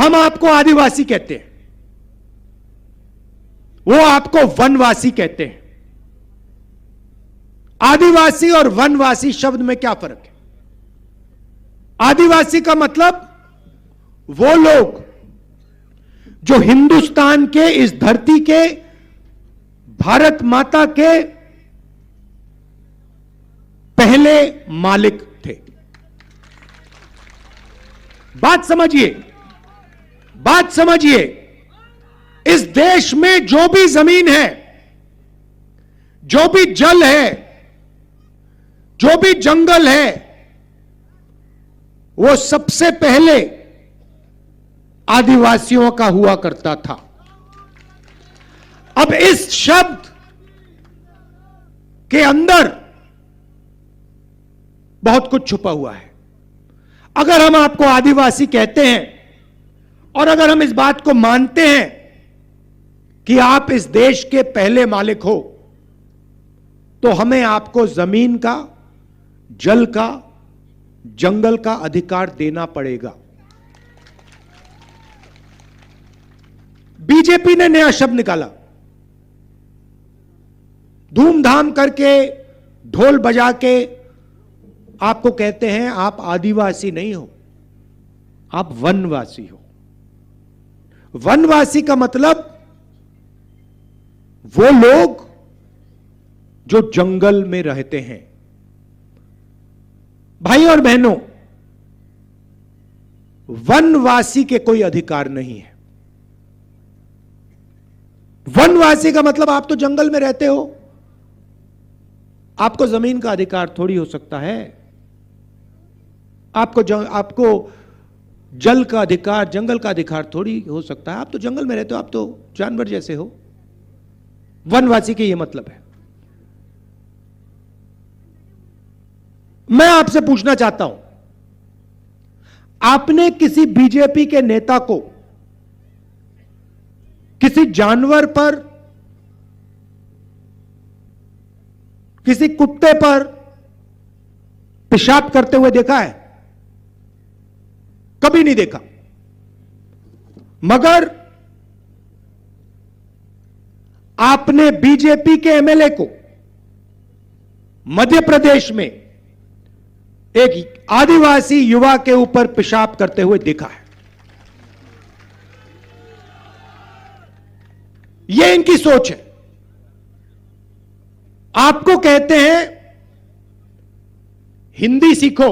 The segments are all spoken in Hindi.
हम आपको आदिवासी कहते हैं, वो आपको वनवासी कहते हैं। आदिवासी और वनवासी शब्द में क्या फर्क है? आदिवासी का मतलब वो लोग जो हिंदुस्तान के, इस धरती के, भारत माता के पहले मालिक थे। बात समझिए, बात समझिए। इस देश में जो भी जमीन है, जो भी जल है, जो भी जंगल है, वो सबसे पहले आदिवासियों का हुआ करता था। अब इस शब्द के अंदर बहुत कुछ छुपा हुआ है। अगर हम आपको आदिवासी कहते हैं और अगर हम इस बात को मानते हैं कि आप इस देश के पहले मालिक हो, तो हमें आपको जमीन का, जल का, जंगल का अधिकार देना पड़ेगा। बीजेपी ने नया शब्द निकाला, धूमधाम करके, ढोल बजा के आपको कहते हैं आप आदिवासी नहीं हो, आप वनवासी हो। वनवासी का मतलब वो लोग जो जंगल में रहते हैं। भाई और बहनों, वनवासी के कोई अधिकार नहीं है। वनवासी का मतलब आप तो जंगल में रहते हो, आपको जमीन का अधिकार थोड़ी हो सकता है। आपको जल का अधिकार, जंगल का अधिकार थोड़ी हो सकता है। आप तो जंगल में रहते हो, आप तो जानवर जैसे हो। वनवासी के ये मतलब है। मैं आपसे पूछना चाहता हूं, आपने किसी बीजेपी के नेता को किसी जानवर पर, किसी कुत्ते पर पेशाब करते हुए देखा है? कभी नहीं देखा। मगर आपने बीजेपी के एमएलए को मध्य प्रदेश में एक आदिवासी युवा के ऊपर पेशाब करते हुए देखा है। यह इनकी सोच है। आपको कहते हैं हिंदी सीखो,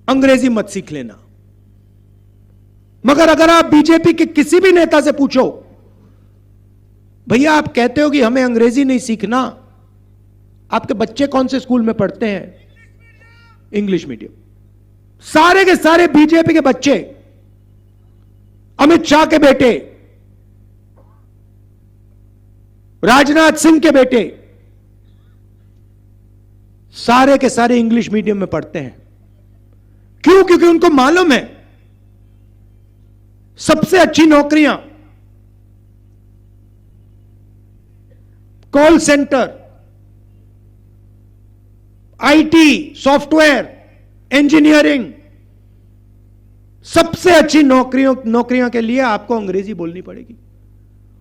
अंग्रेजी मत सीख लेना। मगर अगर आप बीजेपी के किसी भी नेता से पूछो, भैया आप कहते हो कि हमें अंग्रेजी नहीं सीखना, आपके बच्चे कौन से स्कूल में पढ़ते हैं? English medium. सारे के सारे बीजेपी के बच्चे, अमित शाह के बेटे, राजनाथ सिंह के बेटे, सारे के सारे इंग्लिश मीडियम में पढ़ते हैं। क्यों? क्योंकि उनको मालूम है सबसे अच्छी नौकरियां call centre, IT, software, engineering, सबसे अच्छी नौकरियों के लिए आपको अंग्रेजी बोलनी पड़ेगी।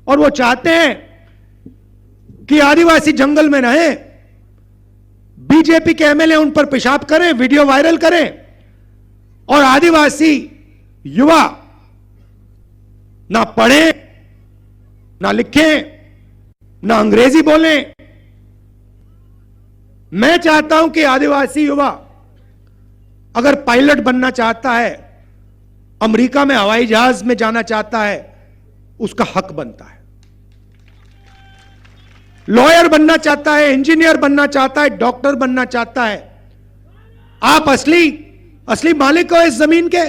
और वो चाहते हैं कि आदिवासी जंगल में रहें, बीजेपी के एमएलए उन पर पेशाब करें, वीडियो वायरल करें, और आदिवासी युवा ना पढ़ें, ना लिखें, ना अंग्रेजी बोलें। मैं चाहता हूं कि आदिवासी युवा अगर पायलट बनना चाहता है, अमेरिका में हवाई जहाज में जाना चाहता है, उसका हक बनता है। लॉयर बनना चाहता है, इंजीनियर बनना चाहता है, डॉक्टर बनना चाहता है, आप असली मालिक हो इस जमीन के,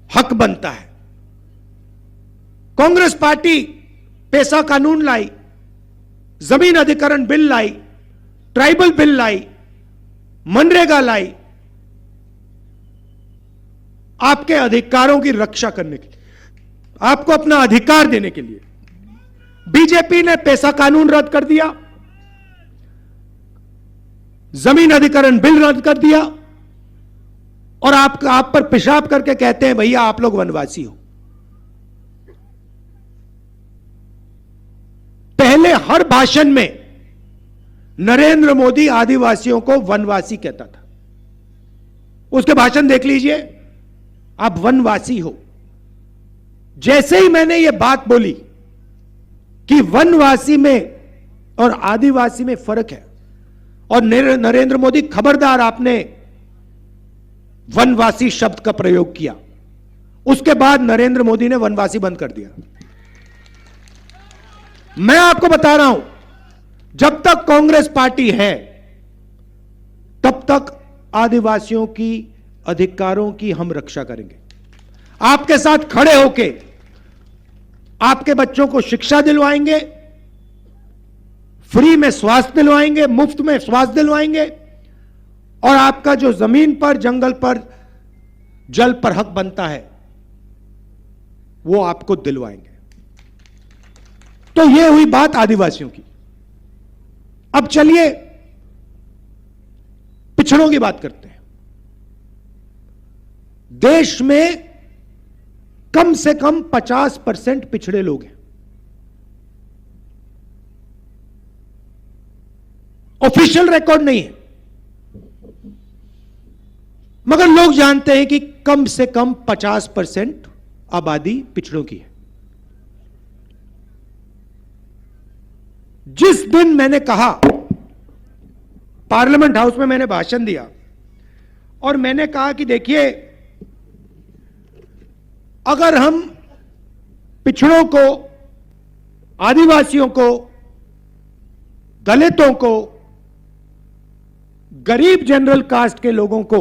हक बनता है। कांग्रेस पार्टी पैसा कानून लाई, जमीन अधिकरण बिल लाई, ट्राइबल बिल लाई, मनरेगा लाई, आपके अधिकारों की रक्षा करने के लिए, आपको अपना अधिकार देने के लिए। बीजेपी ने पैसा कानून रद्द कर दिया, जमीन अधिकरण बिल रद्द कर दिया, और आप पर पेशाब करके कहते हैं भैया आप लोग वनवासी हो। पहले हर भाषण में नरेंद्र मोदी आदिवासियों को वनवासी कहता था। उसके भाषण देख लीजिए, आप वनवासी हो। जैसे ही मैंने यह बात बोली कि वनवासी में और आदिवासी में फर्क है, और नरेंद्र मोदी खबरदार आपने वनवासी शब्द का प्रयोग किया, उसके बाद नरेंद्र मोदी ने वनवासी बंद कर दिया। मैं आपको बता रहा हूं, जब तक कांग्रेस पार्टी है तब तक आदिवासियों की अधिकारों की हम रक्षा करेंगे। आपके साथ खड़े होके आपके बच्चों को शिक्षा दिलवाएंगे, फ्री में स्वास्थ्य दिलवाएंगे, मुफ्त में स्वास्थ्य दिलवाएंगे, और आपका जो जमीन पर, जंगल पर, जल पर हक बनता है वो आपको दिलवाएंगे। तो ये हुई बात आदिवासियों की। अब चलिए पिछड़ों की बात करते हैं। देश में कम से कम 50% पिछड़े लोग हैं। ऑफिशियल रिकॉर्ड नहीं है, मगर लोग जानते हैं कि कम से कम 50% आबादी पिछड़ों की है। जिस दिन मैंने कहा, पार्लियामेंट हाउस में मैंने भाषण दिया और मैंने कहा कि देखिए, अगर हम पिछड़ों को, आदिवासियों को, दलितों को, गरीब जनरल कास्ट के लोगों को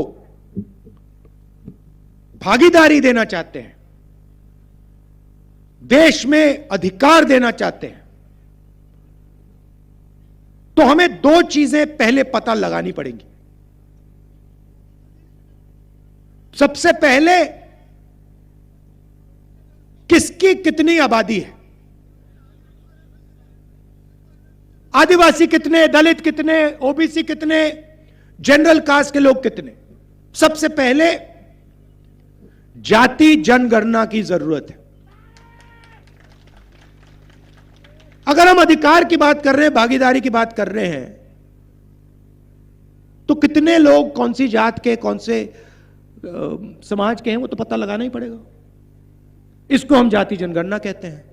भागीदारी देना चाहते हैं, देश में अधिकार देना चाहते हैं, तो हमें दो चीजें पहले पता लगानी पड़ेंगी। सबसे पहले, किसकी कितनी आबादी है, आदिवासी कितने, दलित कितने, ओबीसी कितने, जनरल कास्ट के लोग कितने। सबसे पहले जाति जनगणना की जरूरत है। अगर हम अधिकार की बात कर रहे हैं, भागीदारी की बात कर रहे हैं, तो कितने लोग कौन सी जात के, कौन से समाज के हैं, वो तो पता लगाना ही पड़ेगा। इसको हम जाति जनगणना कहते हैं।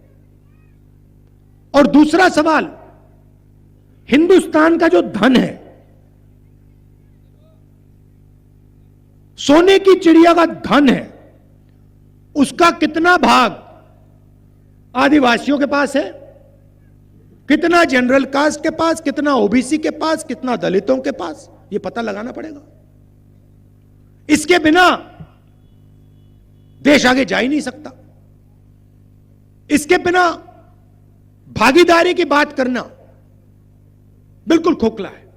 और दूसरा सवाल, हिंदुस्तान का जो धन है, सोने की चिड़िया का धन है, उसका कितना भाग आदिवासियों के पास है, कितना जनरल कास्ट के पास, कितना ओबीसी के पास, कितना दलितों के पास, यह पता लगाना पड़ेगा। इसके बिना देश आगे जा ही नहीं सकता। इसके बिना भागीदारी की बात करना बिल्कुल खोखला है।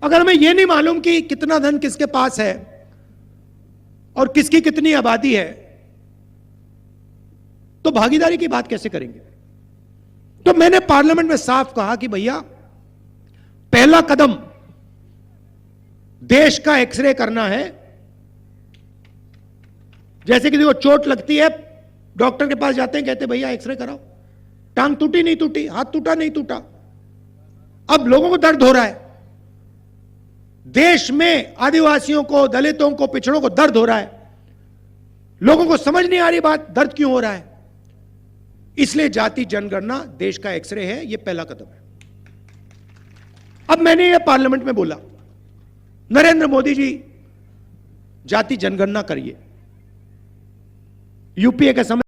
अगर हमें यह नहीं मालूम कि कितना धन किसके पास है और किसकी कितनी आबादी है, तो भागीदारी की बात कैसे करेंगे। तो मैंने पार्लियामेंट में साफ कहा कि भैया, पहला कदम देश का एक्सरे करना है। जैसे किसी को चोट लगती है, डॉक्टर के पास जाते हैं, कहते हैं भैया एक्सरे कराओ, टांग टूटी नहीं टूटी, हाथ टूटा नहीं टूटा। अब लोगों को दर्द हो रहा है, देश में आदिवासियों को, दलितों को, पिछड़ों को दर्द हो रहा है। लोगों को समझ नहीं आ रही बात, दर्द क्यों हो रहा है। इसलिए जाति जनगणना देश का एक्सरे है, यह पहला कदम है। अब मैंने यह पार्लियामेंट में बोला, नरेंद्र मोदी जी जाति जनगणना करिए। यूपीए के समय